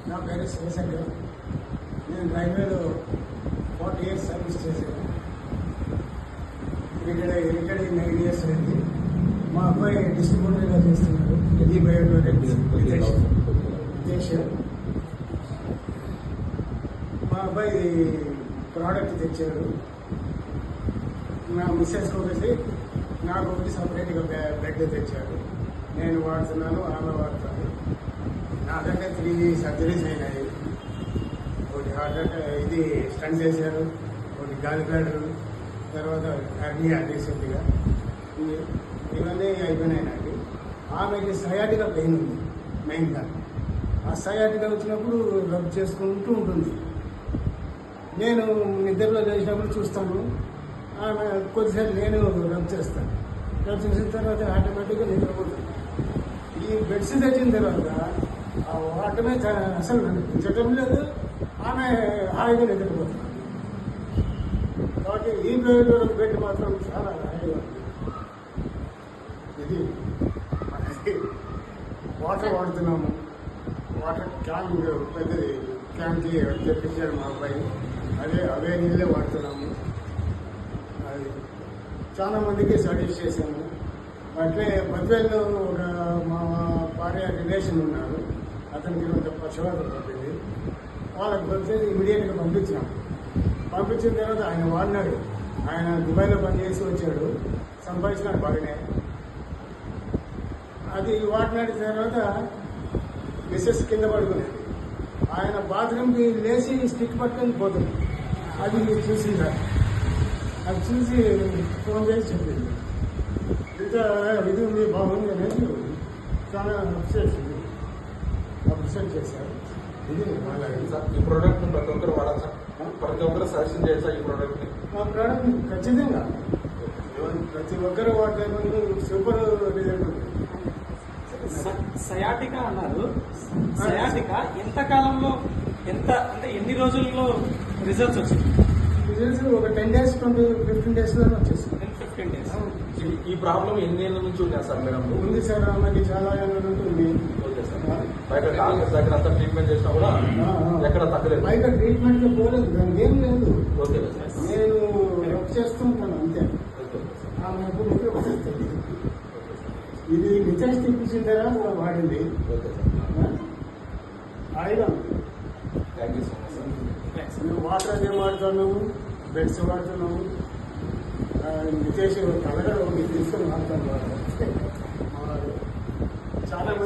నా పేరు శివశంకర్. నేను రైల్వేలో 40 years సర్వీస్ చేశాను. ఇక్కడ 9 years అయింది. మా అబ్బాయి డిస్ట్రిబ్యూటర్గా చేస్తున్నాడు. ఈ బయోలో విదేశ్. మా అబ్బాయి ప్రోడక్ట్ తెచ్చాడు. నా మిస్సెస్ ఒకటి, నాకు ఒకటి సపరేట్గా బెడ్ తెచ్చాడు. నేను వాడుతున్నాను, ఆమె వాడుతాను. నా దగ్గర 3 సర్జరీస్ అయినాయి. ఒకటి హార్ట్ అటాక్, ఇది స్టంట్ చేశారు, ఒకటి గాలి బ్లాడర్, తర్వాత హెర్నియా రీసెంట్గా. ఇవన్నీ అయిపోయినాయి నాకు. ఆమెకి సయాటిగా పెయిన్ ఉంది మెయిన్గా. ఆ సయాటిగా వచ్చినప్పుడు రబ్ చేసుకుంటూ ఉంటుంది. నేను నిద్రలో చేసినప్పుడు చూస్తాను, ఆమె కొద్దిసేపు నేను రబ్ చేస్తాను. రబ్ చేసిన తర్వాత ఆటోమేటిక్గా నిద్రపోతుంది. ఈ బెడ్స్ తెచ్చిన తర్వాత ఆ వాటమే అసలు నడిపించడం లేదు, ఆమె హాయిగా నిద్రపోతుంది. కాబట్టి ఈ బెడ్ మాత్రం చాలా హాయిగా ఉంది. ఇది మనకి వాటర్ వాడుతున్నాము. వాటర్ క్యాన్ పెద్దది క్యాన్కి తెప్పించాడు మా అబ్బాయి. అవే నీళ్ళే వాడుతున్నాము. అది చాలా మందికి సజెస్ట్ చేశాము. అట్లే బద్వేల్లో ఒక మా భార్య రిలేషన్ ఉన్నారు, అతనికి కొంచెం పక్షవాతం పట్టింది. వాళ్ళకి బద్వేలు ఇమీడియట్గా పంపించాము. పంపించిన తర్వాత ఆయన వాడినాడు. ఆయన దుబాయ్లో పనిచేసి వచ్చాడు, సంపాదించినాడు బాగానే. అది వాడినాడి తర్వాత మిస్సెస్ కింద పడుకునేది. ఆయన బాత్రూమ్కి లేచి స్టిక్ పట్టుకొని పోతుంది. అది చూసిందా, అది చూసి ఫోన్ చేసి చెప్పింది, ఇంత ఇది ఉంది బాగుంది అనేది. చాలా అప్సెట్ చేశారు. ఇది ఈ ప్రోడక్ట్ ప్రతి ఒక్కరు వాడచ్చా? ప్రతి ఒక్కరు సజెషన్ చేయొచ్చా ఈ ప్రోడక్ట్? ఆ ప్రోడక్ట్ ఖచ్చితంగా ప్రతి ఒక్కరు వాడే సూపర్ రిజల్ట్ ఉంది. సయాటికా అన్నారు. సయాటికా ఎంత కాలంలో, అంటే ఎన్ని రోజుల్లో రిజల్ట్స్ వచ్చింది? రిజల్ట్స్ ఒక 10 days 15 days లోనే వచ్చేసింది. 15 days. ఈ ప్రాబ్లం ఎన్ని ఏళ్ళ నుంచి ఉంది సార్ మేడం? ఉంది సార్, ఆమెకి చాలా ఏళ్ళ నుండి ఉంది. Okay sir. బయట డాక్టర్స్ దగ్గర అంతా ట్రీట్మెంట్ చేసినా కూడా ఎక్కడ తగ్గలేదు. బయట ట్రీట్మెంట్ లో పోలేదు, దానికి ఏం లేదు. Okay sir. నేను వర్క్ చేస్తూ ఉంటాను అంతే. ఆమె ఎప్పుడు ఉపయోగిస్తుంది. ఇది రిజల్ట్స్ తెప్పించిన తర్వాత వాడింది. Okay sir. హాయిగా thank you so much sir. మేము వాటర్ అదే వాడుతున్నాము, బెడ్స్ వాడుతున్నాము. విదేశీ కలగడ ఒకటి తీసుకొని వాడుతాను. చాలా మంది